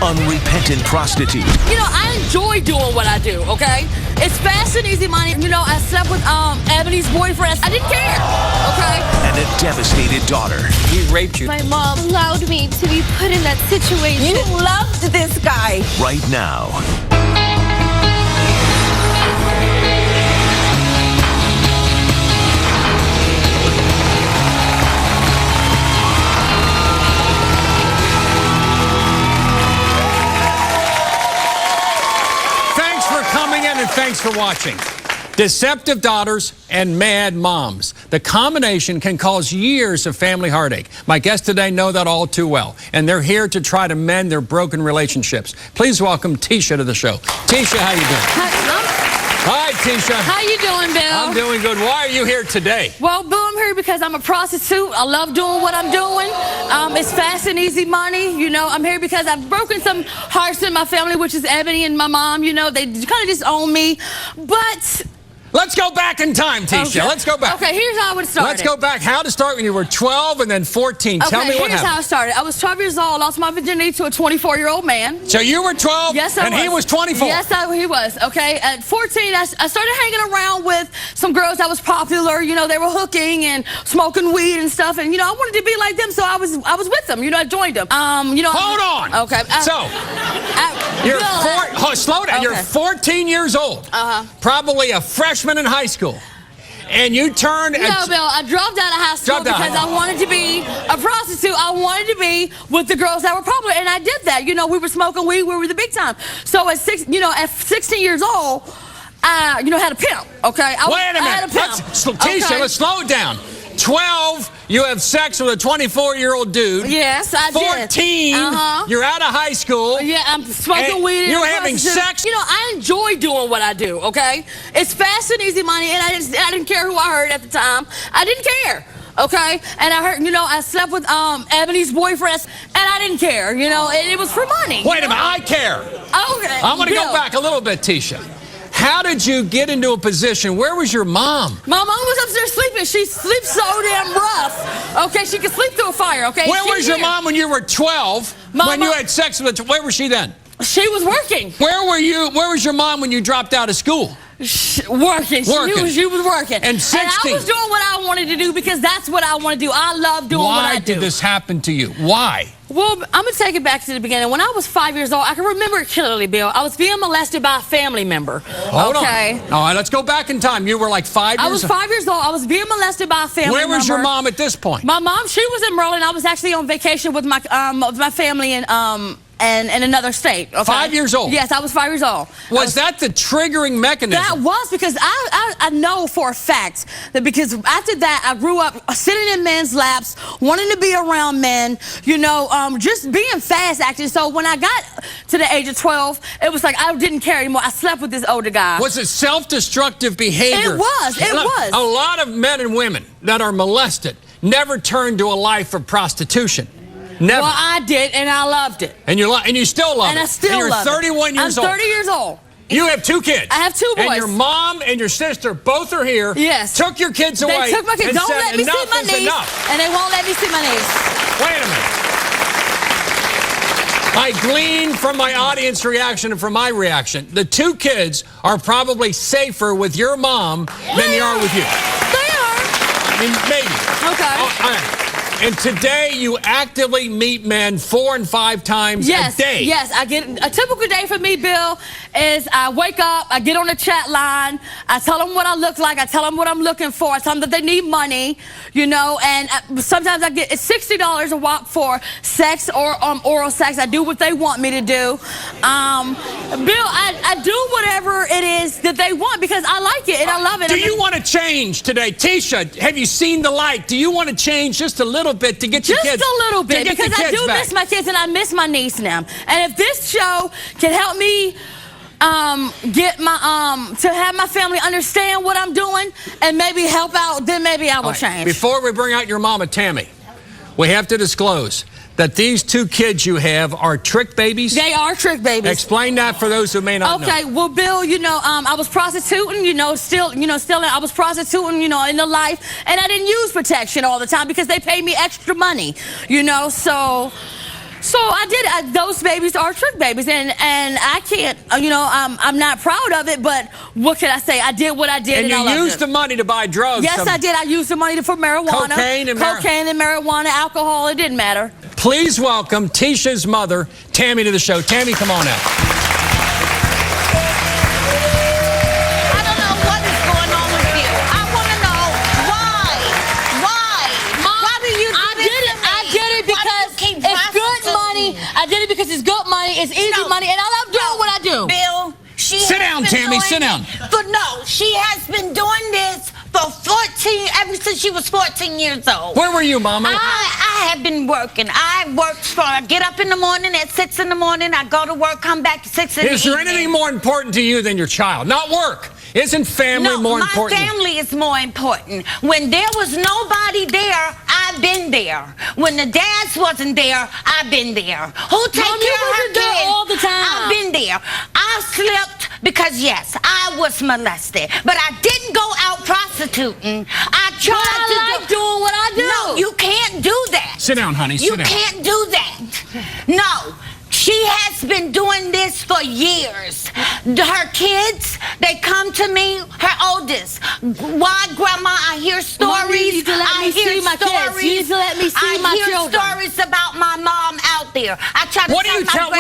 unrepentant prostitute. You know, I enjoy doing what I do, okay? It's fast and easy money. You know, I slept with Ebony's boyfriend. I didn't care, okay? And a devastated daughter. He raped you. My mom allowed me to be put in that situation. You loved this guy. Right now. And thanks for watching. Deceptive daughters and mad moms. The combination can cause years of family heartache. My guests today know that all too well, and they're here to try to mend their broken relationships. Please welcome Tisha to the show. Tisha, how you doing? Hi, Tisha. How you doing, Bill? I'm doing good. Why are you here today? Well, Bill, I'm here because I'm a prostitute. I love doing what I'm doing. It's fast and easy money. You know, I'm here because I've broken some hearts in my family, which is Ebony and my mom. You know, they kind of disown me. But let's go back in time, Tisha. Okay. Let's go back. Okay, here's how I would start. Let's go back. How to start when you were 12 and then 14. Okay, Tell me what happened. Here's how I started. I was 12 years old. Lost my virginity to a 24-year-old man. So you were 12 yes, and he was 24? Yes, he was. Okay, at 14, I started hanging around with some girls that was popular. You know, they were hooking and smoking weed and stuff. And, you know, I wanted to be like them, so I was with them. You know, I joined them. You know. Hold on. Okay. Slow down. Okay. You're 14 years old. Probably a freshman in high school. And you turned... No, Bill, I dropped out of high school because I wanted to be a prostitute. I wanted to be with the girls that were popular, and I did that. You know, we were smoking weed. We were the big time. So at 16 years old, I, you know, had a pimp, okay? Wait a minute. I had a pimp. Tisha, let's slow it down. 12, you have sex with a 24-year-old dude. Yes, I did. 14, you're out of high school. Yeah, I'm smoking weed. You're having sex. You know, I enjoy doing what I do, okay? It's fast and easy money, and I didn't care who I heard at the time. I didn't care. Okay, and I heard, you know, I slept with Ebony's boyfriend, and I didn't care. You know, it was for money. Wait a minute, I care. Okay, I'm going to go back a little bit, Tisha. How did you get into a position? Where was your mom? My mom was upstairs sleeping. She sleeps so damn rough. Okay, she could sleep through a fire. Okay. Where was your mom when you were 12? When you had sex with her? Where was she then? She was working. Where were you? Where was your mom when you dropped out of school? Working. She was working. And 16. And I was doing what I wanted to do because that's what I want to do. I love doing what I do. Why did this happen to you? Why? Well, I'm going to take it back to the beginning. When I was 5 years old, I can remember it clearly, Bill. I was being molested by a family member. Hold on. All right, let's go back in time. You were like 5 years old? I was 5 years old. I was being molested by a family member. Where was your mom at this point? My mom, she was in Maryland. I was actually on vacation with my family in another state. Okay? 5 years old? Yes, I was 5 years old. Was that the triggering mechanism? That was because I know for a fact that because after that I grew up sitting in men's laps, wanting to be around men, you know, just being fast acting. So when I got to the age of 12, it was like I didn't care anymore. I slept with this older guy. Was it self-destructive behavior? It was. It was. A lot of men and women that are molested never turn to a life of prostitution. Never. Well, I did, and I loved it. And you still love it. And I still love it. You're 31 years old. I'm 30 years old. You have 2 kids. I have 2 boys. And your mom and your sister both are here. Yes. Took your kids away. They took my kids. Don't let me see my niece. And they won't let me see my niece. Wait a minute. I glean from my audience reaction and from my reaction. The 2 kids are probably safer with your mom than they are with you. They are. I mean, maybe. Okay. All right. And today you actively meet men 4 and 5 times a day. Yes, I get a typical day for me, Bill, is I wake up, I get on the chat line, I tell them what I look like, I tell them what I'm looking for, I tell them that they need money, you know, and sometimes it's $60 a walk for sex or oral sex. I do what they want me to do. Bill, I do whatever it is that they want because I like it and I love it. Do you want to change today? Tisha, have you seen the light? Do you want to change just a little bit to get your kids? Just a little bit, because I do miss my kids and I miss my niece now. And if this show can help me get my to have my family understand what I'm doing and maybe help out, then maybe I will change. Before we bring out your mama, Tammy, we have to disclose that these 2 kids you have are trick babies? They are trick babies. Explain that for those who may not know. Okay, well, Bill, you know, I was prostituting, I was prostituting, in the life, and I didn't use protection all the time because they paid me extra money, so So I did. Those babies are trick babies, and I can't. You know, I'm not proud of it. But what can I say? I did what I did, And you used the money to buy drugs. Yes, I did. I used the money for marijuana, cocaine and marijuana, alcohol. It didn't matter. Please welcome Tisha's mother, Tammy, to the show. Tammy, come on out. I don't know what is going on with you. I want to know why. Mom, Why do you do this to me? I did it because it's good money. I did it because it's good money. It's easy money, and I love doing what I do. Bill, Sit down, Tammy. Sit down. But no, she has been doing this for ever since she was 14 years old. Where were you, Mama? I have been working. I get up in the morning at 6 in the morning. I go to work, come back at 6 in the evening. Is there anything more important to you than your child? Not work. Isn't family more important? No, my family is more important. When there was nobody there, I've been there. When the dads wasn't there, I've been there. Who take care of her kids? All the time. I've been there. I slipped because, yes, I was molested. But I didn't go out prostituting. I tried I like doing what I do. No, you can't do that. Sit down, honey. Sit down. You can't do that. No. She has been doing this for years. Her kids, they come to me, her oldest. Why, Grandma? I hear stories. You need to let me see my kids. You need to let me see my children. I hear stories about my mom out there. I try to What do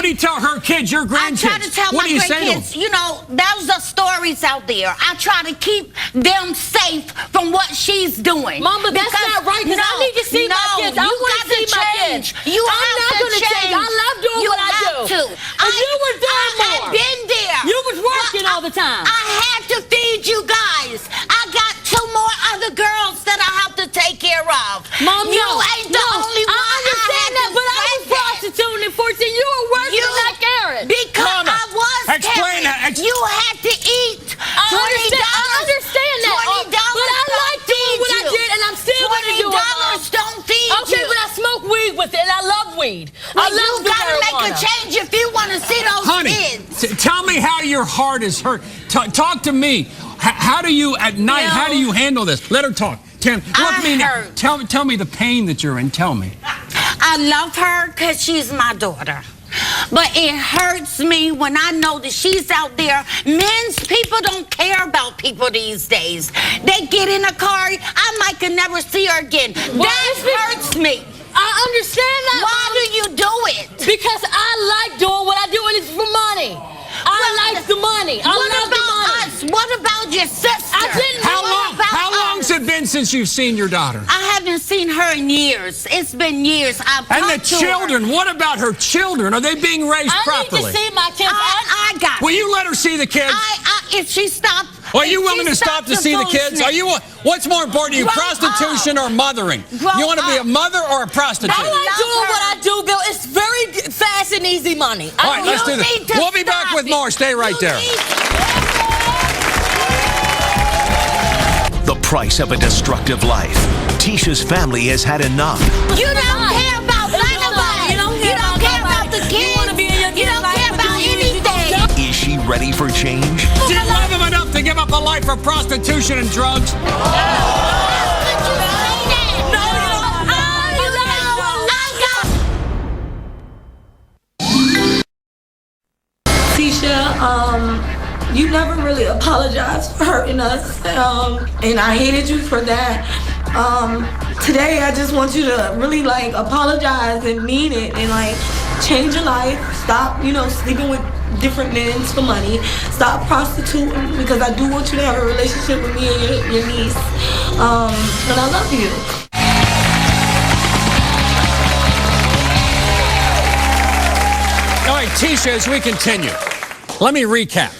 you tell her kids, your grandkids? I try to tell my grandkids, you know, those are stories out there. I try to keep them safe from what she's doing. Mom, but that's not right, because I need to see my kids. I want to see my kids. I'm not going to change. I love doing what I do. And you was doing more. I have been there. You was working all the time. I had to feed you guys. I got 2 more other girls that I have to take care of. Mom, you ain't the only one. I understand that, but I was prostituting at 14. You were working like Karen. Because I was Explain Karen. that. You had to eat. I understand that. $20 but I like doing what I did, and I'm still going to do it. $20 don't feed you. Okay, but I smoke weed with it, and I love weed. I love you gotta make a change if you want to see those kids. Tell me how your heart is hurt. Talk to me. How do you, at night, how do you handle this? Let her talk. Look me now. Tell me the pain that you're in. Tell me. I love her because she's my daughter. But it hurts me when I know that she's out there. People don't care about people these days. They get in a car, I might can never see her again. That hurts me. I understand that. Why do you do it? Because I like doing what I do, and it's for money. I like the money. I love the money. Us? What about your sister? I didn't. How long's it been since you've seen your daughter? I haven't seen her in years. It's been years. And the children, what about her children? Are they being raised properly? I need to see my kids. I got it. Will you let her see the kids? If she stopped. Are you willing to stop to see the kids? What's more important to you, prostitution or mothering? You want to be a mother or a prostitute? I like doing what I do, Bill. It's very fast and easy money. All right, let's do this. We'll be back with more. Stay right there. The price of a destructive life. Tisha's family has had enough. You don't care about nobody. You don't care about the kids. You don't care about anything. Is she ready for change? Do you love him enough to give up a life for prostitution and drugs? Tisha, you never really apologized for hurting us, and I hated you for that. Today I just want you to really apologize and mean it and change your life. Stop, sleeping with different men for money. Stop prostituting, because I do want you to have a relationship with me and your niece. And I love you. All right, Tisha, as we continue, let me recap.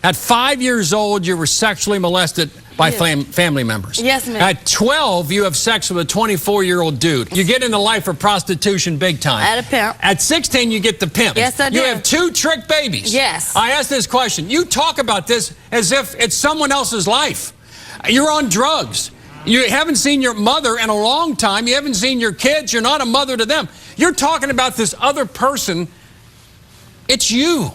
At 5 years old, you were sexually molested by family members. Yes, ma'am. At 12, you have sex with a 24-year-old dude. You get in the life of prostitution big time. At a pimp. At 16, you get the pimp. Yes, I did. You have 2 trick babies. Yes. I asked this question. You talk about this as if it's someone else's life. You're on drugs. You haven't seen your mother in a long time. You haven't seen your kids. You're not a mother to them. You're talking about this other person. It's you.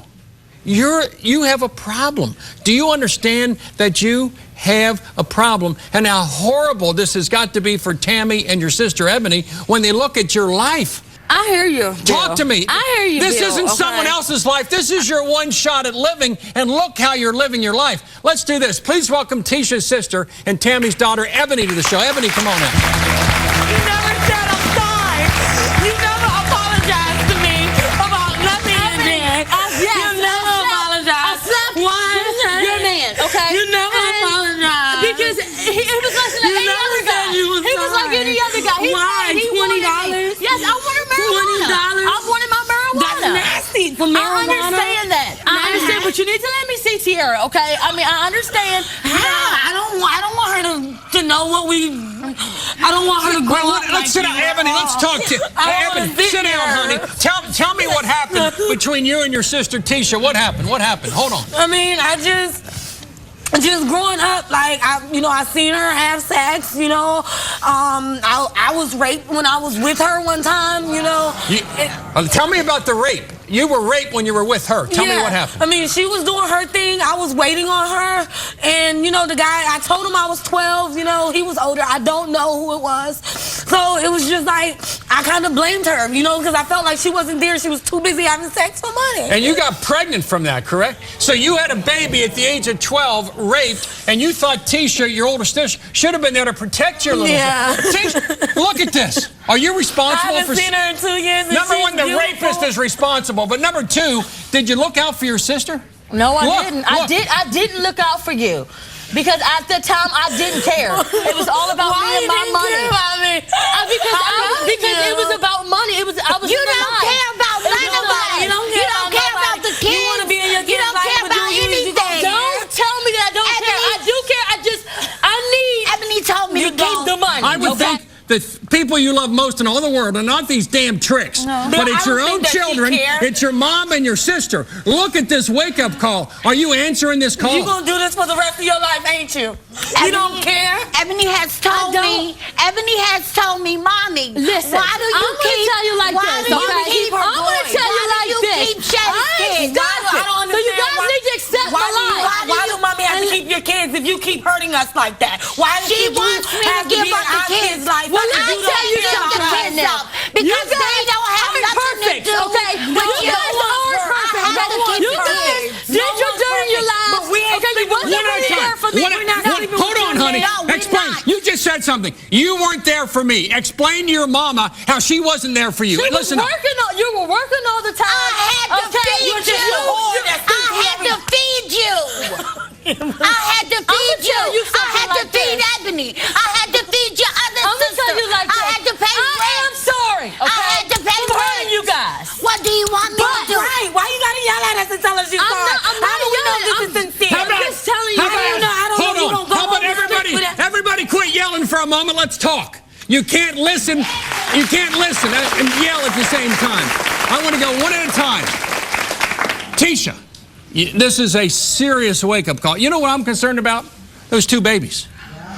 You have a problem. Do you understand that you have a problem, and how horrible this has got to be for Tammy and your sister Ebony when they look at your life? I hear you, Bill. Talk to me. I hear you, This Bill, isn't okay? someone else's life. This is your one shot at living, and look how you're living your life. Let's do this. Please welcome Tisha's sister and Tammy's daughter, Ebony, to the show. Ebony, come on in. You never said I'm sorry. You never apologized to me about nothing you did. You never apologized. You're a man, okay? You never apologized. Because he was like any other guy. He was like any other guy. Why? $20? Yes, I wanted marijuana. $20? I wanted my marijuana. That's nasty for marijuana. I understand that. I understand, but you need to let me see Tierra, okay? I mean, I understand. I don't want her to know what we. I don't want her to grow up. Let's sit down, Ebony. Let's talk to Ebony. Sit down, honey. Tell me what happened between you and your sister Tisha. What happened? What happened? Hold on. I mean, I just growing up, like I seen her have sex. I was raped when I was with her one time. Tell me about the rape. You were raped when you were with her. Tell me what happened. I mean, she was doing her thing. I was waiting on her. And, the guy, I told him I was 12. He was older. I don't know who it was. So it was just like, I kind of blamed her, because I felt like she wasn't there. She was too busy having sex for money. And you got pregnant from that, correct? So you had a baby at the age of 12, raped, and you thought Tisha, your older sister, should have been there to protect your little Tisha, look at this. Are you responsible I haven't seen her in 2 years. Number one, the rapist is responsible. But number two, did you look out for your sister? No, I didn't. I didn't look out for you. Because at the time, I didn't care. It was all about me and my money. Because it was about money. I was You don't care about nobody. You don't care about the kids. You want to be in your You don't care about anything. Don't tell me that I don't care. I do care. I need. Ebony told me to keep the money. I would think the people you love most in all the world are not these damn tricks, but it's your own children. It's your mom and your sister. Look at this wake-up call. Are you answering this call? You're going to do this for the rest of your life, ain't you? You don't care? Ebony has told me, Mommy, listen, why do you I'm gonna tell you like this, okay? I'm going to tell you like this. I don't understand. So you guys need to accept my life. Why do Mommy have to keep your kids if you keep hurting us like that? Why does She wants me to give up the kids' life? Well, let me tell you something right now. Because they don't have nothing to do with you guys are perfect. You guys did your dirty in your lives. Okay, you wasn't really there for me. Hold on, honey. Explain. You just said something. You weren't there for me. Explain to your mama how she wasn't there for you. Listen up. You were working all the time. I had to feed you. I had to feed you. I had to feed you. I had to feed Ebony. I had to feed your other sister. I'm gonna tell you like I had to pay rent. I am sorry. Okay? I had to pay I'm hurting rent. you guys. What do you want me to do? Right. Why you gotta yell at us and tell us you're sorry? I'm not How do we know yelling. this is sincere? I'm just telling you. Hold on. How about everybody quit yelling for a moment? Let's talk. You can't listen. You can't listen and yell at the same time. I want to go one at a time. Tisha, this is a serious wake-up call. You know what I'm concerned about? Those two babies.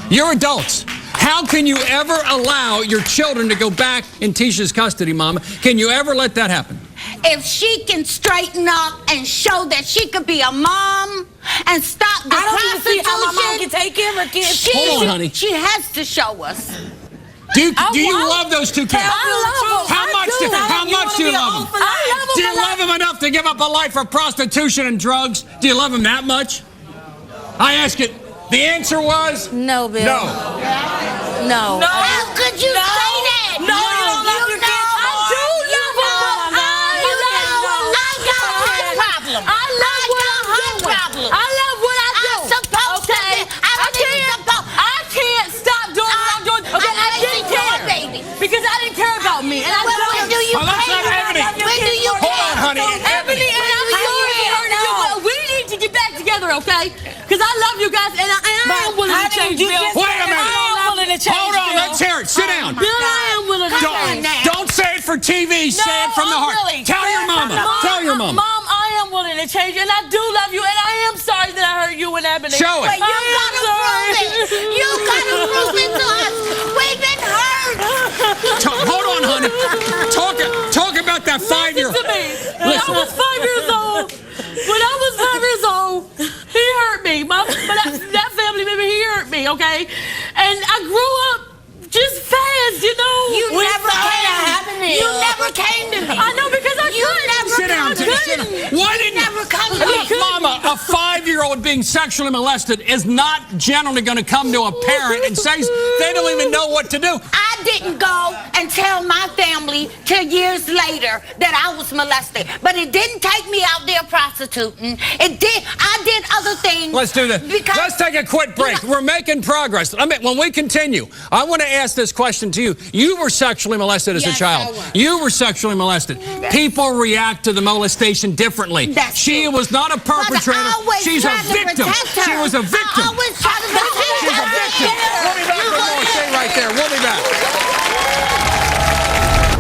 You're adults. How can you ever allow your children to go back in Tisha's custody, Mama? Can you ever let that happen? If she can straighten up and show that she could be a mom and stop the I don't even see how my mom prostitution, can take care of her kids. Hold on, honey. She has to show us. Do you love those two kids? I love them. How much do you love them? I love them. Do you love them enough to give up a life of prostitution and drugs? Do you love them that much? I ask it. The answer was no, Bill. No. No. How could you say that? No, you don't love your kids. I do love them. I got a heart problem. I love what I'm doing. I love what I do. I'm supposed to be. I can't stop doing what I'm doing. Okay, I didn't care. Baby. Because I didn't care about me. And I When do you Well, let's pay? let Ebony. When do you Hold on, honey. Ebony, and I'm sorry for hurting you, but we need to get back together, okay? Because I love you guys, and I am willing to change. Wait a minute. I am willing to change. Hold on. Let's hear it. Sit down. Bill, I am willing to change. Don't say it for TV. Say it from the heart. Really. Tell your mama. Tell your mama. Mom, I am willing to change, and I do love you, and I am sorry that I hurt you and Ebony. Show it. You gotta prove it. You gotta prove it to us. We've been hurt. Hold on, honey. Talk about that 5-year-old. Listen to me. When I was 5 years old, he hurt me. That family member, he hurt me, okay? And I grew up just fast, you know. You never cared. You never cared girl being sexually molested is not generally going to come to a parent and say they don't even know what to do. I didn't go and tell my family till years later that I was molested. But it didn't take me out there prostituting. It did. I did other things. Let's do this. Let's take a quick break. We're making progress. When we continue, I want to ask this question to you. You were sexually molested as a child. You were sexually molested. People react to the molestation differently. She was not a perpetrator. She's a victim. She was a victim. I always try to protect her. She's a victim. We'll be back with more. Stay right there. We'll be back.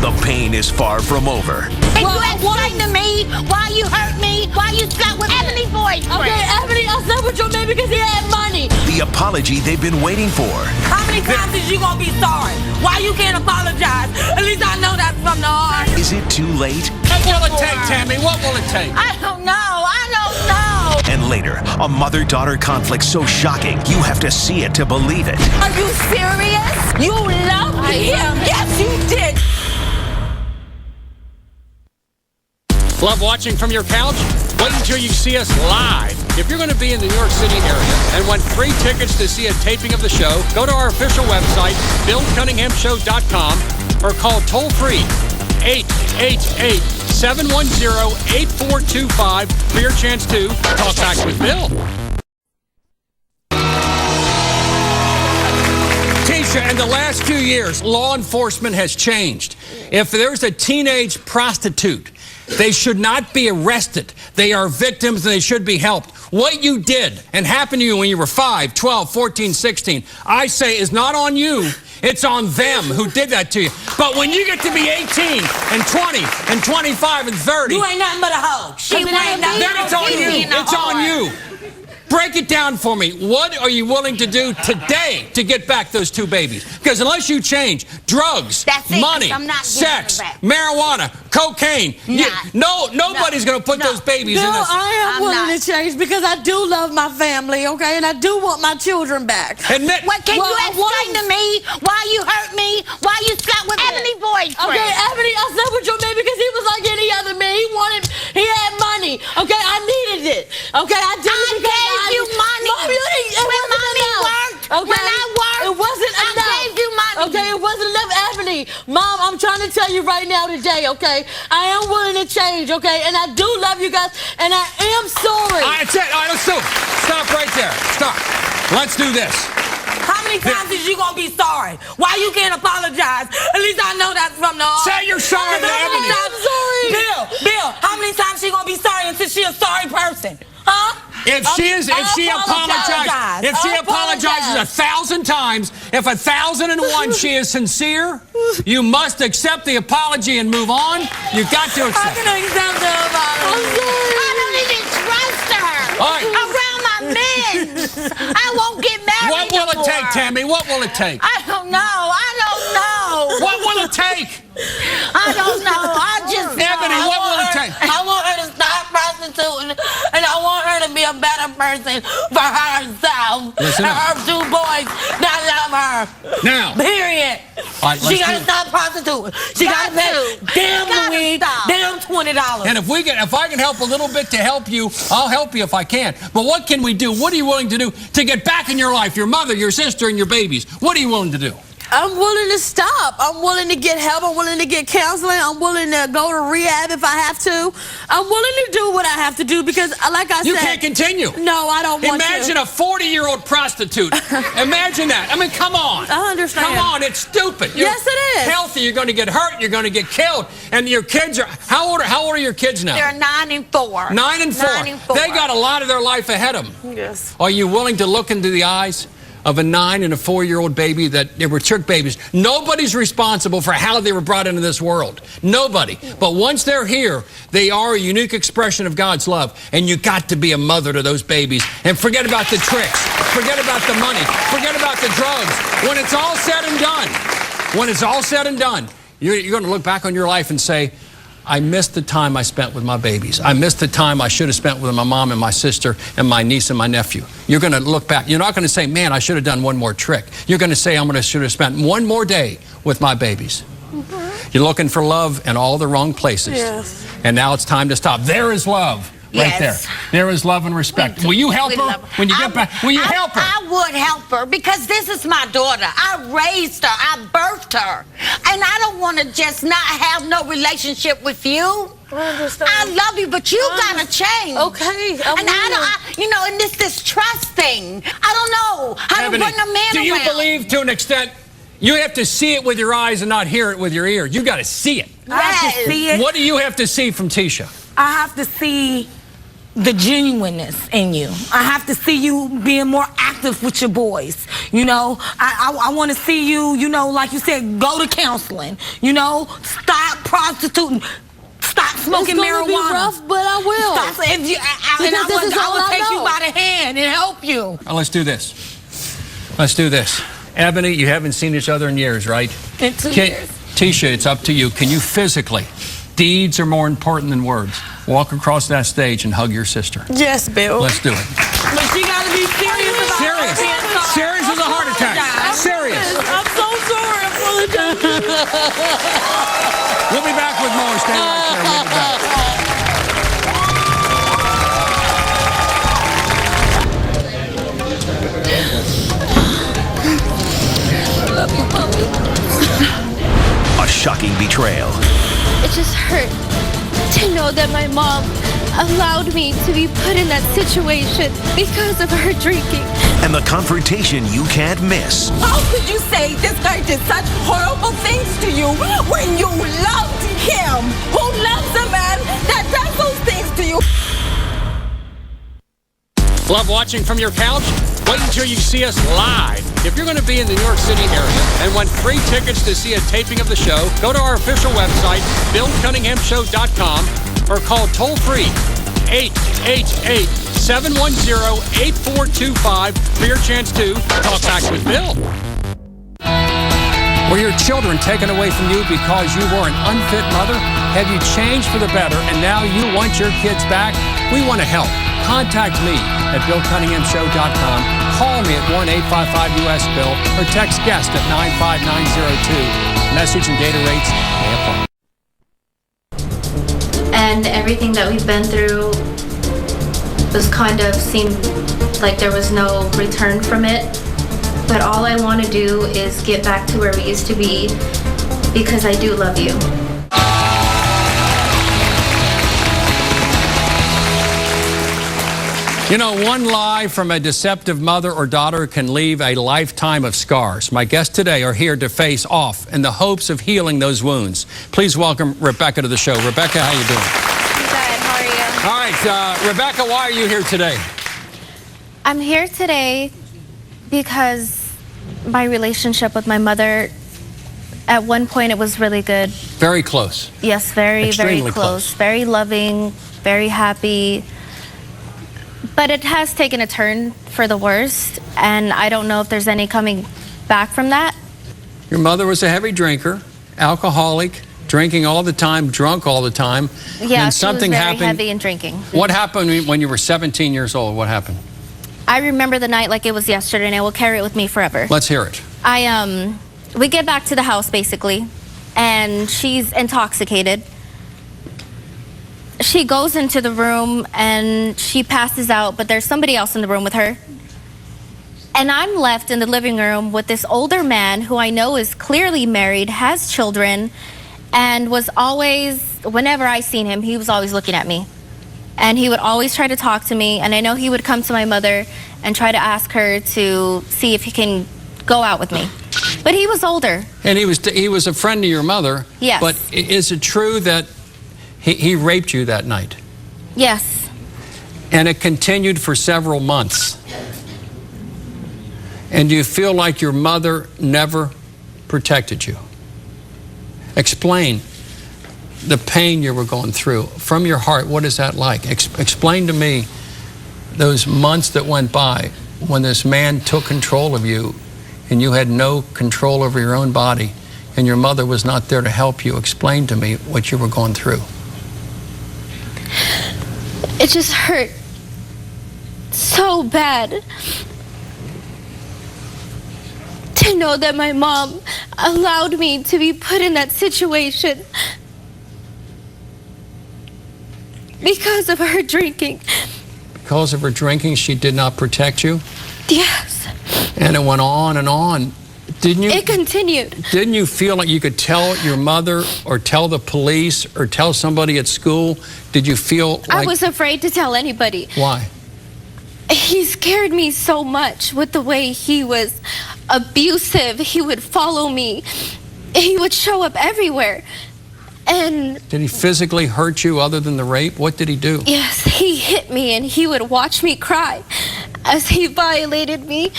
The pain is far from over. And you explain to me why you hurt me, why you slept with Ebony's boyfriend. Okay, Ebony, I slept with your man because he had money. The apology they've been waiting for. How many times is you gonna be sorry? Why you can't apologize? At least I know that's from the heart. Is it too late? What will it take, Tammy? What will it take? I don't know. I don't know. And later, a mother-daughter conflict so shocking, you have to see it to believe it. Are you serious? You loved him. Yes, you did. Love watching from your couch? Wait until you see us live. If you're going to be in the New York City area and want free tickets to see a taping of the show, go to our official website, BillCunninghamShow.com, or call toll-free 888-710-8425 for your chance to talk back with Bill. Tisha, in the last few years, law enforcement has changed. If there's a teenage prostitute, they should not be arrested. They are victims and they should be helped. What you did and happened to you when you were 5, 12, 14, 16, I say is not on you. It's on them who did that to you. But when you get to be 18 and 20 and 25 and 30, You ain't nothing but a hoe. then it's on you. It's on you. Break it down for me. What are you willing to do today to get back those 2 babies? Because unless you change drugs, money, sex, marijuana, cocaine, nobody's going to put those babies in Bill, this. I am willing to change because I do love my family, okay? And I do want my children back. Admit. What can you explain to me why you hurt me, why you slept with Ebony's boyfriend? Okay, Ebony, I slept with your man because he was like any other man. He had money. Okay, I needed it. Okay, I did it because I gave you money. Mom, when mommy worked, okay? when I worked, it wasn't enough. I gave you money. Okay, it wasn't enough, Ebony. Mom, I'm trying to tell you right now today, okay? I am willing to change, okay? And I do love you guys, and I am sorry. All right, that's it. All right, let's do it. Stop right there. Stop. Let's do this. How many times is you gonna be sorry? Why you can't apologize? At least I know that's from the heart. Say you're sorry to Ebony. I'm sorry. Bill, how many times she gonna be sorry until she a sorry person? Huh? If she apologizes 1,000 times, if 1,001 she is sincere, you must accept the apology and move on. You got to accept. I can accept the apology. I don't even trust her. All right. Around my men. I won't get married. What will it take, Tammy? What will it take? I don't know. I don't know. What will it take? I don't know. I just Ebony, what will it take? I want her to stop prostituting, and I want her to be a better person for herself. Listen and up. her 2 boys that love her. Now. Period. All right, She gotta stop prostituting. She gotta pay damn weed, damn $20. And if I can help a little bit to help you, I'll help you if I can. But what can we do? What are you willing to do to get back in your life, your mother, your sister, and your babies? What are you willing to do? I'm willing to stop. I'm willing to get help. I'm willing to get counseling. I'm willing to go to rehab if I have to. I'm willing to do what I have to do because, like I said... You can't continue. No, I don't want to. Imagine a 40-year-old prostitute. Imagine that. I mean, come on. I understand. Come on, it's stupid. Yes, it is. Healthy, you're going to get hurt, you're going to get killed. And your kids are... How old are your kids now? They're 9 and 4. 9 and 4. 9 and 4. They got a lot of their life ahead of them. Yes. Are you willing to look into the eyes of a 9 and a 4-year-old baby that they were trick babies? Nobody's responsible for how they were brought into this world. Nobody. But once they're here, they are a unique expression of God's love. And you got to be a mother to those babies. And forget about the tricks. Forget about the money. Forget about the drugs. When it's all said and done, you're going to look back on your life and say, I missed the time I spent with my babies. I missed the time I should have spent with my mom and my sister and my niece and my nephew. You're going to look back. You're not going to say, man, I should have done one more trick. You're going to say, should have spent one more day with my babies. You're looking for love in all the wrong places. Yes. And now it's time to stop. There is love. Right there. There is love and respect. Will you help her when you get back? Will you help her? I would help her because this is my daughter. I raised her. I birthed her. And I don't want to just not have no relationship with you. I understand. I love you, but you gotta change. Okay, and this trust thing. I don't know how Ebony, to bring a man do you around. believe to an extent you have to see it with your eyes and not hear it with your ears? You got to see it. I have to see it. What do you have to see from Tisha? I have to see the genuineness in you. I have to see you being more active with your boys. You know, I want to see you, you know, like you said, go to counseling. You know, stop prostituting. Stop smoking marijuana. It's gonna be rough, but I will. Stop. I will take you by the hand and help you. Let's do this. Let's do this. Ebony, you haven't seen each other in years, right? In 2 years. Tisha, it's up to you. Can you physically? Deeds are more important than words. Walk across that stage and hug your sister. Yes, Bill. Let's do it. But she gotta be serious about Serious. Serious as a heart attack. Serious. I'm so sorry. I apologize. We'll be back with more. Stay right there. We'll be back. A shocking betrayal. It just hurt to know that my mom allowed me to be put in that situation because of her drinking. And the confrontation you can't miss. How could you say this guy did such horrible things to you when you loved him? Who loves a man that does those things to you? Love watching from your couch? Wait until you see us live. If you're going to be in the New York City area and want free tickets to see a taping of the show, go to our official website, BillCunninghamShow.com, or call toll-free 888-710-8425 for your chance to talk back with Bill. Were your children taken away from you because you were an unfit mother? Have you changed for the better and now you want your kids back? We want to help. Contact me at BillCunninghamShow.com. Call me at 1-855-US-BILL or text guest at 95902. Message and data rates may apply. And everything that we've been through was kind of seemed like there was no return from it. But all I want to do is get back to where we used to be because I do love you. You know, one lie from a deceptive mother or daughter can leave a lifetime of scars. My guests today are here to face off in the hopes of healing those wounds. Please welcome Rebecca to the show. Rebecca, how you doing? Good, how are you? All right, Rebecca, why are you here today? I'm here today because my relationship with my mother, at one point it was really good. Very close. Yes, very, Extremely very close. Very loving, very happy. But it has taken a turn for the worst, and I don't know if there's any coming back from that. Your mother was a heavy drinker, alcoholic, drinking all the time, drunk all the time. Yeah, and she something was very happened. heavy in drinking. What happened when you were 17 years old? What happened? I remember the night like it was yesterday, and I will carry it with me forever. Let's hear it. We get back to the house, basically, and she's intoxicated. She goes into the room and she passes out, but there's somebody else in the room with her. And I'm left in the living room with this older man who I know is clearly married, has children, and was always, whenever I seen him, he was always looking at me. And he would always try to talk to me, and I know he would come to my mother and try to ask her to see if he can go out with me. But he was older. And he was a friend of your mother. Yes. But is it true that he raped you that night? Yes. And it continued for several months. And do you feel like your mother never protected you? Explain the pain you were going through. From your heart, what is that like? Explain to me those months that went by when this man took control of you and you had no control over your own body and your mother was not there to help you. Explain to me what you were going through. It just hurt so bad to know that my mom allowed me to be put in that situation Because of her drinking. Because of her drinking, she did not protect you? Yes. And it went on and on. Didn't you? It continued. Didn't you feel like you could tell your mother or tell the police or tell somebody at school? Did you feel like... I was afraid to tell anybody. Why? He scared me so much with the way he was abusive. He would follow me. He would show up everywhere. And... Did he physically hurt you other than the rape? What did he do? Yes, he hit me and he would watch me cry as he violated me.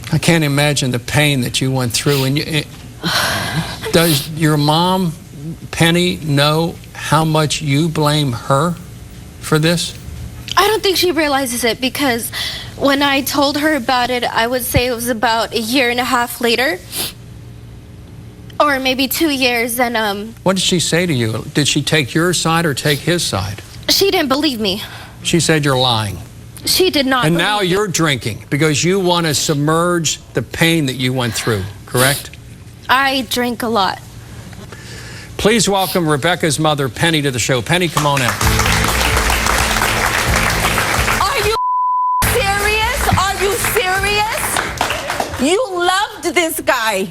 I can't imagine the pain that you went through. And does your mom, Penny, know how much you blame her for this? I don't think she realizes it, because when I told her about it, I would say it was about a year and a half later. Or maybe 2 years, and What did she say to you? Did she take your side or take his side? she didn't believe me. She said you're lying. She did not And believe now me. you're drinking because you want to submerge the pain that you went through, correct? I drink a lot. Please welcome Rebecca's mother, Penny, to the show. Penny, come on out. Are you serious? Are you serious? You loved this guy.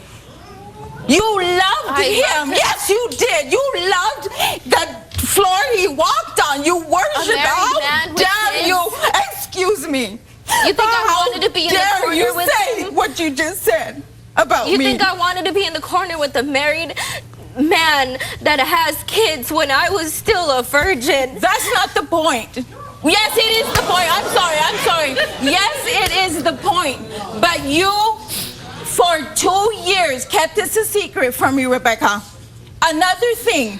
You loved him. Yes, you did. You loved the floor he walked on. You worshipped him. How dare you? Excuse me. You think I wanted to be in the How corner dare you with say him? what you just said about You me? think I wanted to be in the corner with a married man that has kids when I was still a virgin? That's not the point. Yes, it is the point. I'm sorry. Yes, it is the point. But you, for 2 years, kept this a secret from me, Rebecca. Another thing,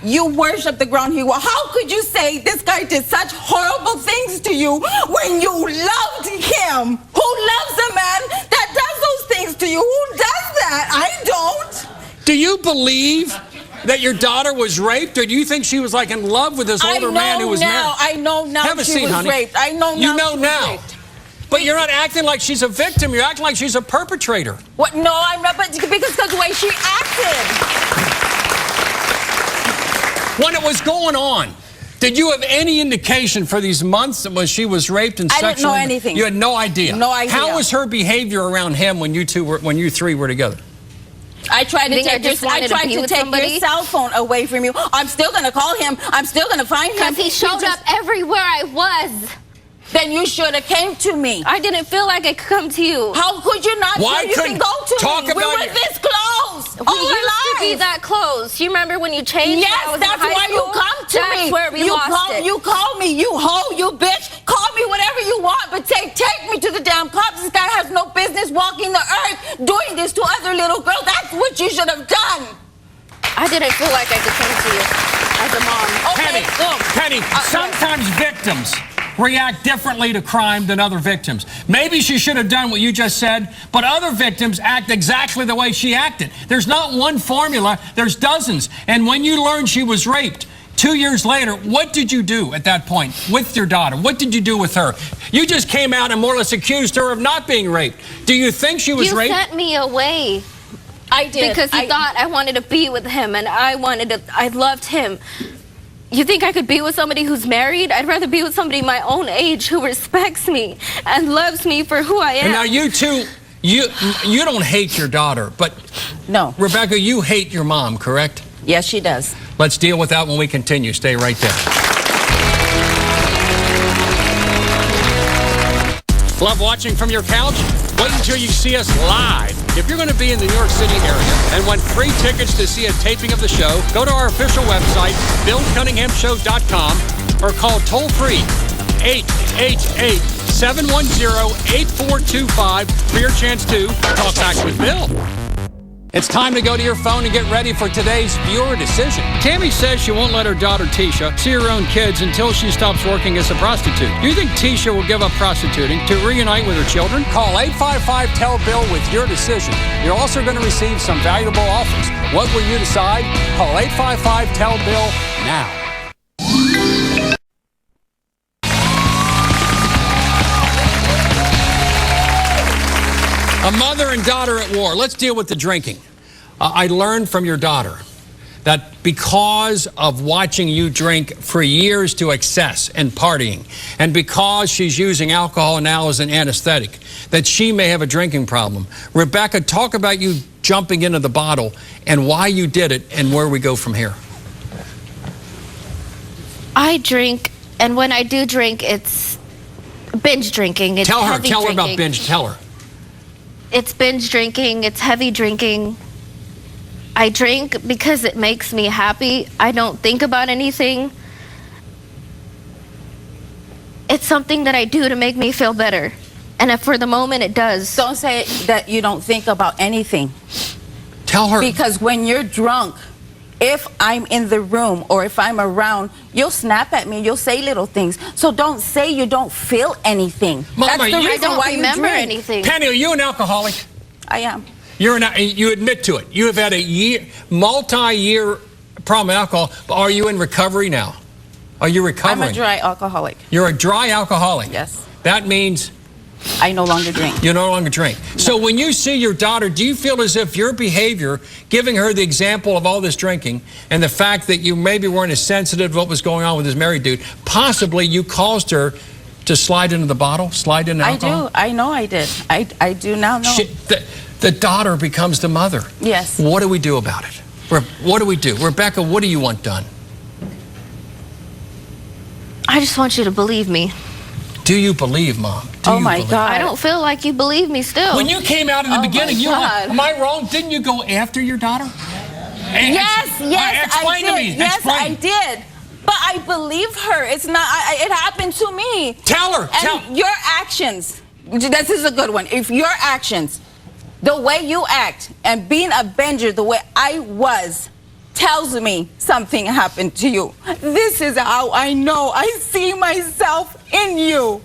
you worship the ground he walked. How could you say this guy did such horrible things to you when you loved him? Who loves a man that does those things to you? Who does that? I don't. Do you believe that your daughter was raped, or do you think she was like in love with this older man who was married? I know now Have a she seat, was honey. raped. I know now. You know she was now. raped. But you're not acting like she's a victim. You're acting like she's a perpetrator. What? No, I'm not. But because of the way she acted. When it was going on, did you have any indication for these months that she was raped and I sexually? didn't know anything. You had no idea. No idea. How was her behavior around him when you three were together? I tried to think I take your, just wanted to be with your somebody? cell phone away from you. I'm still gonna call him. I'm still gonna find him. Because he showed up everywhere I was. Then you should have came to me. I didn't feel like I could come to you. How could you not? Why so you couldn't can go to talk me? about We were your- this close. We used to be that close. You remember when you changed? when I Yes, was in that's high why you school? come to me. That's where we you lost call, it. You call me, you hoe, you bitch. Call me whatever you want, but take me to the damn cops. This guy has no business walking the earth doing this to other little girls. That's what you should have done. I didn't feel like I could come to you as a mom. Okay, look. Penny, sometimes victims react differently to crime than other victims. Maybe she should have done what you just said, but other victims act exactly the way she acted. There's not one formula, there's dozens. And when you learned she was raped, 2 years later, what did you do at that point with your daughter? What did you do with her? You just came out and more or less accused her of not being raped. Do you think she was You raped? sent me away. I did. Because you thought I wanted to be with him, and I loved him. You think I could be with somebody who's married? I'd rather be with somebody my own age who respects me and loves me for who I am. And now you two, you don't hate your daughter, but No. Rebecca, you hate your mom, correct? Yes, she does. Let's deal with that when we continue. Stay right there. Love watching from your couch? Wait until you see us live. If you're going to be in the New York City area and want free tickets to see a taping of the show, go to our official website, BillCunninghamShow.com, or call toll-free 888-710-8425 for your chance to talk back with Bill. It's time to go to your phone and get ready for today's viewer decision. Tammy says she won't let her daughter Tisha see her own kids until she stops working as a prostitute. Do you think Tisha will give up prostituting to reunite with her children? Call 855-TELL-BILL with your decision. You're also going to receive some valuable offers. What will you decide? Call 855-TELL-BILL now. A mother and daughter at war. Let's deal with the drinking. I learned from your daughter that because of watching you drink for years to excess and partying, and because she's using alcohol now as an anesthetic, that she may have a drinking problem. Rebecca, talk about you jumping into the bottle and why you did it and where we go from here. I drink, and when I do drink, it's binge drinking. It's Tell her drinking. about binge. Tell her. It's binge drinking. It's heavy drinking. I drink because it makes me happy. I don't think about anything. It's something that I do to make me feel better. And if for the moment it does. Don't say that you don't think about anything. Tell her. Because when you're drunk, if I'm in the room or if I'm around, you'll snap at me, you'll say little things. So don't say you don't feel anything. Mama, That's the you reason don't why remember you drink. anything. Penny, are you an alcoholic? I am. You admit to it. You have had a multi-year problem with alcohol, but are you in recovery now? Are you recovering? I'm a dry alcoholic. You're a dry alcoholic? Yes. That means I no longer drink. you no longer drink. No. So when you see your daughter, do you feel as if your behavior, giving her the example of all this drinking and the fact that you maybe weren't as sensitive to what was going on with this married dude, possibly you caused her to slide into the bottle, slide into alcohol? I do. I know I did. I do now know. The daughter becomes the mother. Yes. What do we do about it? What do we do? Rebecca, what do you want done? I just want you to believe me. Do you believe, Mom? Oh my God. I don't feel like you believe me still. When you came out in the Oh beginning, my God. am I wrong? Didn't you go after your daughter? Yes, Explain I did. to me. Yes, Explain. I did. But I believe her. It's not. It happened to me. Tell her. And your actions. This is a good one. If your actions, the way you act, and being a binger the way I was, tells me something happened to you. This is how I know I see myself in you.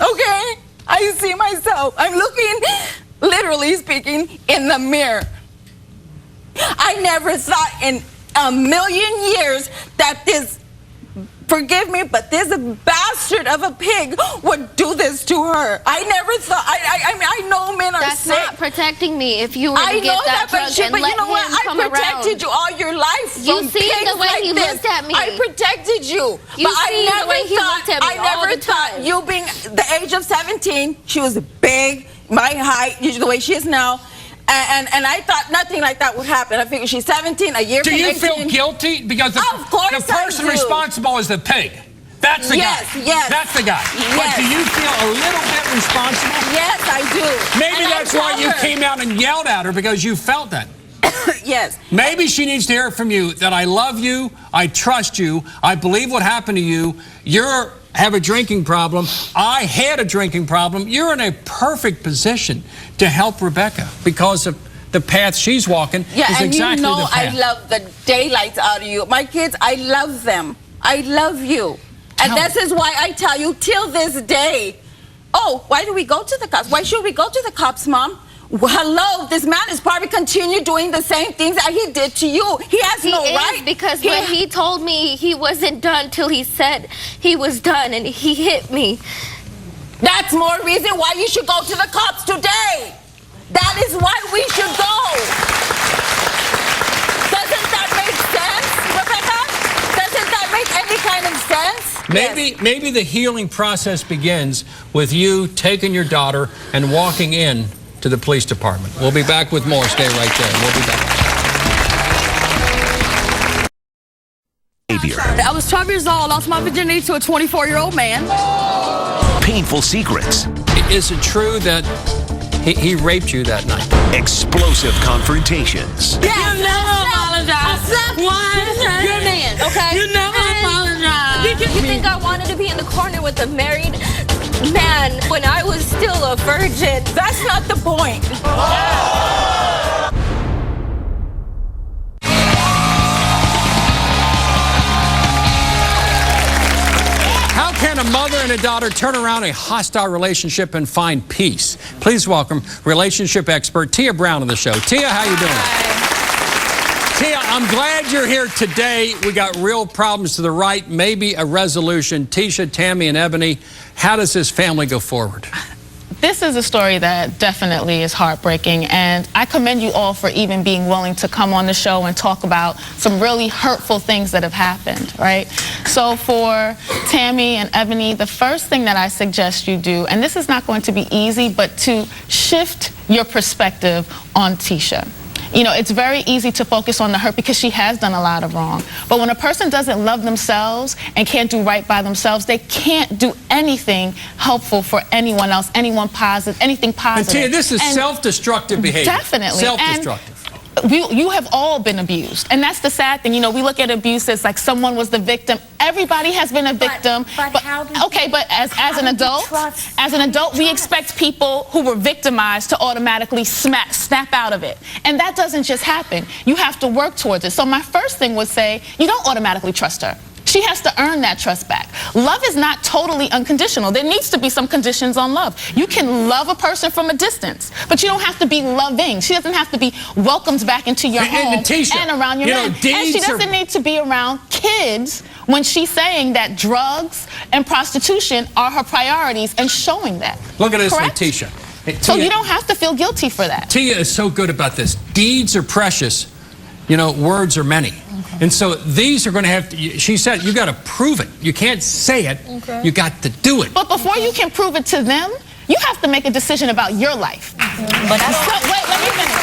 Okay? I see myself. I'm looking, literally speaking, in the mirror. I never thought in a million years that this, forgive me, but this bastard of a pig would do this to her. I never thought, I know men are That's sick. not protecting me. If you were to I get know that but drunk shit, and but let you know what? him I come protected around. you all your life. You from seen pigs the way like he this. looked at me. I protected you. You but I seen the never way he thought, looked at me I all never the thought time. you being the age of 17, she was big, my height, the way she is now. And I thought nothing like that would happen. I figured she's 17, a year Do from you 18. feel guilty? Because the course person I do. responsible is the pig. That's the Yes, guy. yes. That's the guy. But Yes. do you feel a little bit responsible? Yes, I do. Maybe And I that's why tell you her. came out and yelled at her, because you felt that. Yes. Maybe she needs to hear from you that I love you, I trust you, I believe what happened to you, you have a drinking problem, I had a drinking problem. You're in a perfect position to help Rebecca because of the path she's walking. Yeah, is and exactly you know the path. I love the daylights out of you. My kids, I love them. I love you. And Tell this is why I tell you till this day, oh, why do we go to the cops? Why should we go to the cops, Mom? Well, hello, this man is probably continue doing the same things that he did to you. He has no right. Because when he told me he wasn't done till he said he was done, and he hit me. That's more reason why you should go to the cops today. That is why we should go. Doesn't that make sense, Rebecca? Doesn't that make any kind of sense? Maybe the healing process begins with you taking your daughter and walking in to the police department. We'll be back with more. Stay right there. We'll be back. I was 12 years old, lost my virginity to a 24-year-old man. Painful secrets. Is it true that he raped you that night? Explosive confrontations. You never apologize. You're a man, okay? You never apologize. You think I wanted to be in the corner with a married man when I was still a virgin? That's not the point. How can a mother and a daughter turn around a hostile relationship and find peace? Please welcome relationship expert Tia Brown to the show. Tia, how you doing? Tia, I'm glad you're here today. We got real problems to the right, maybe a resolution. Tisha, Tammy, and Ebony, how does this family go forward? this is a story that definitely is heartbreaking, and I commend you all for even being willing to come on the show and talk about some really hurtful things that have happened, right? So for Tammy and Ebony, the first thing that I suggest you do, and this is not going to be easy, but to shift your perspective on Tisha. You know, it's very easy to focus on the hurt because she has done a lot of wrong. But when a person doesn't love themselves and can't do right by themselves, they can't do anything helpful for anyone else, anyone positive, anything positive. And Tia, this is self-destructive behavior. Definitely. Self-destructive. You have all been abused, and that's the sad thing. You know, we look at abuse as like someone was the victim. Everybody has been a victim. But how do okay, but as an adult, we expect people who were victimized to automatically snap out of it, and that doesn't just happen. You have to work towards it. So my first thing would say, you don't automatically trust her. She has to earn that trust back. Love is not totally unconditional. There needs to be some conditions on love. You can love a person from a distance, but you don't have to be loving. She doesn't have to be welcomed back into your home and around your man. And she doesn't need to be around kids when she's saying that drugs and prostitution are her priorities and showing that. Look at this one, Correct? Tisha. Hey, So Tia, you don't have to feel guilty for that. Tia is so good about this. Deeds are precious. You know, words are many. And so these are going to have to, she said, you got to prove it. You can't say it. You got to do it. But before you can prove it to them, you have to make a decision about your life. But wait, let me finish.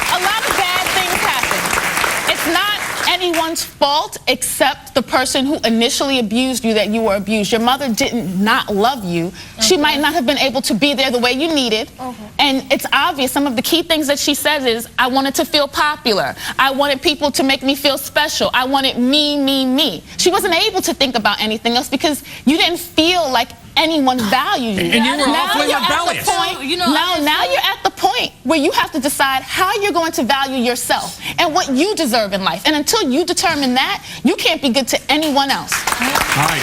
A lot of bad things happen. It's not anyone's fault except the person who initially abused you that you were abused. Your mother didn't not love you. She might not have been able to be there the way you needed. And it's obvious. Some of the key things that she says is, I wanted to feel popular. I wanted people to make me feel special. I wanted me, me, me. She wasn't able to think about anything else because you didn't feel like anyone valued you. And you were awfully rebellious. Now you're at the point where you have to decide how you're going to value yourself and what you deserve in life. And until you determine that, you can't be good to anyone else. All right.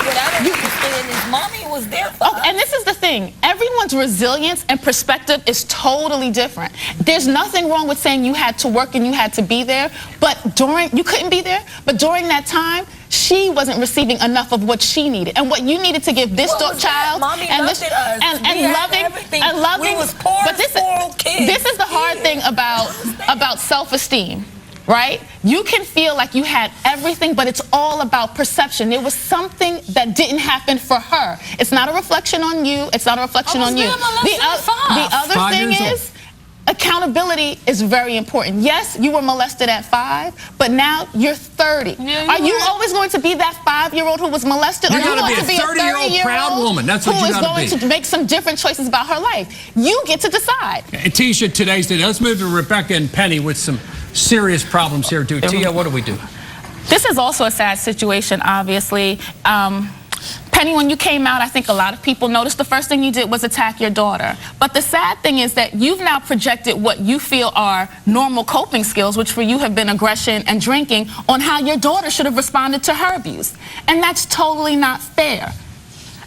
What I don't understand is mommy was there for us. And this is the thing. Everyone's resilience and perspective is totally different. There's nothing wrong with saying you had to work and you had to be there, but you couldn't be there, but during that time, she wasn't receiving enough of what she needed and what you needed to give this child Mommy and loved this us. and loving. We was poor, But this is the hard thing about self-esteem. Right? You can feel like you had everything, but it's all about perception. There was something that didn't happen for her. It's not a reflection on you. It's not a reflection on you. The other thing is, accountability is very important. Yes, you were molested at 5, but now you're 30. Are you always going to be that 5-year-old who was molested? You or are you got to going be to a 30-year-old proud woman. That's what you got to be. Who is going to make some different choices about her life? You get to decide. And Tisha, today's day. Let's move to Rebecca and Penny with some serious problems here too. Tia, what do we do? This is also a sad situation, obviously. Penny, when you came out, I think a lot of people noticed the first thing you did was attack your daughter. But the sad thing is that you've now projected what you feel are normal coping skills, which for you have been aggression and drinking, on how your daughter should have responded to her abuse. And that's totally not fair.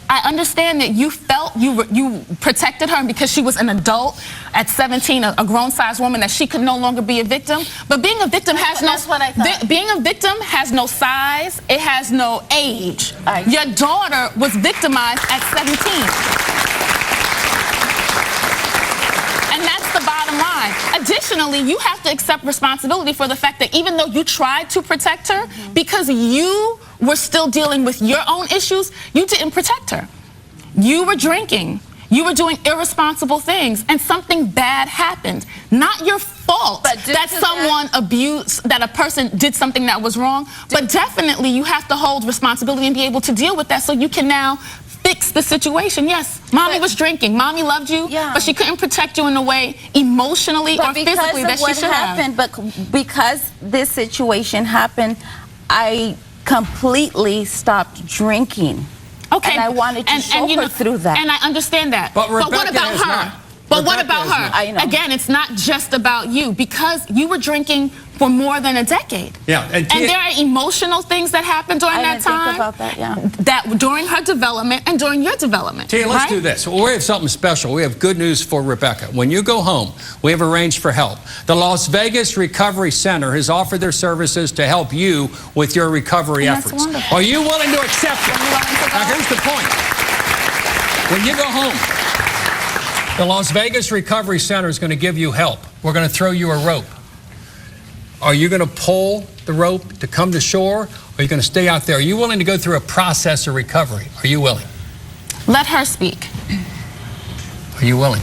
I understand that you felt you protected her because she was an adult at 17, a grown-sized woman, that she could no longer be a victim. But being a victim being a victim has no size. It has no age. Your daughter was victimized at 17. And that's the bottom line. Additionally, you have to accept responsibility for the fact that even though you tried to protect her, because you were still dealing with your own issues, you didn't protect her. You were drinking. You were doing irresponsible things, and something bad happened. Not your fault that someone abused, that a person did something that was wrong, but definitely you have to hold responsibility and be able to deal with that so you can now fix the situation. Yes, mommy was drinking. Mommy loved you, but she couldn't protect you in a way emotionally or physically that she should have. But because this situation happened, I completely stopped drinking. Okay. And I wanted to show her through that. And I understand that. But what about her? But what about her? I know. Again, it's not just about you, because you were drinking for more than a decade. Yeah, and there are emotional things that happened during that time. I didn't think about that, that during her development and during your development. Tia, let's do this. Well, we have something special. We have good news for Rebecca. When you go home, we have arranged for help. The Las Vegas Recovery Center has offered their services to help you with your recovery efforts. Wonderful. Are you willing to accept it? Now, here's the point. When you go home, the Las Vegas Recovery Center is going to give you help. We're going to throw you a rope. Are you going to pull the rope to come to shore, or are you going to stay out there? Are you willing to go through a process of recovery? Are you willing? Let her speak. Are you willing?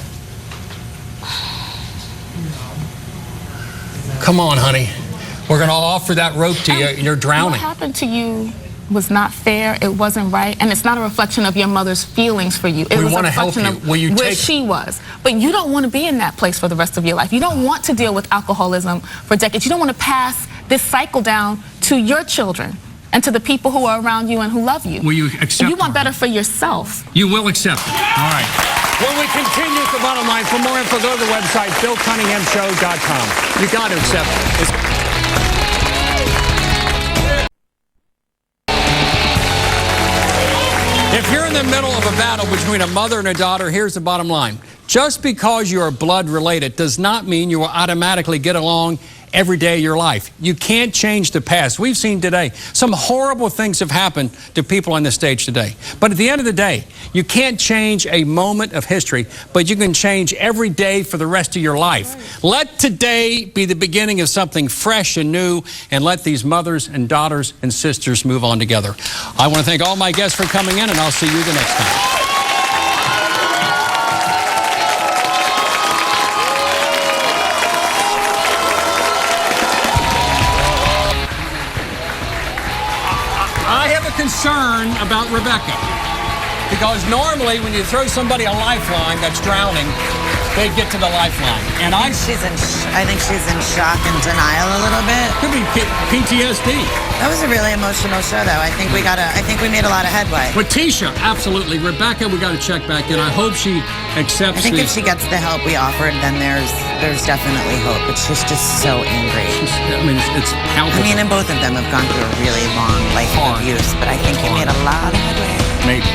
Come on, honey. We're going to offer that rope to you, and you're drowning. What happened to you was not fair, it wasn't right, and it's not a reflection of your mother's feelings for you. It was a reflection of where she was. But you don't want to be in that place for the rest of your life. You don't want to deal with alcoholism for decades. You don't want to pass this cycle down to your children and to the people who are around you and who love you. Will you accept You want better for yourself. You will accept it. All right. When we continue with the bottom line, for more info, go to the website, BillCunninghamShow.com. You got to accept it. If you're in the middle of a battle between a mother and a daughter, here's the bottom line. Just because you are blood related does not mean you will automatically get along every day of your life. You can't change the past. We've seen today some horrible things have happened to people on the stage today. But at the end of the day, you can't change a moment of history, but you can change every day for the rest of your life. Let today be the beginning of something fresh and new, and let these mothers and daughters and sisters move on together. I want to thank all my guests for coming in, and I'll see you the next time. Concern about Rebecca, because normally when you throw somebody a lifeline that's drowning, they get to the lifeline. And I think she's in shock and denial a little bit. Could be PTSD. That was a really emotional show, though. I think we made a lot of headway. With Tisha, absolutely. Rebecca, we got to check back in. I hope she accepts. I think if she gets the help we offered, then there's definitely hope. But she's just so angry. It's palpable. I mean, and both of them have gone through a really long life of abuse, but I think you made a lot of headway. Maybe.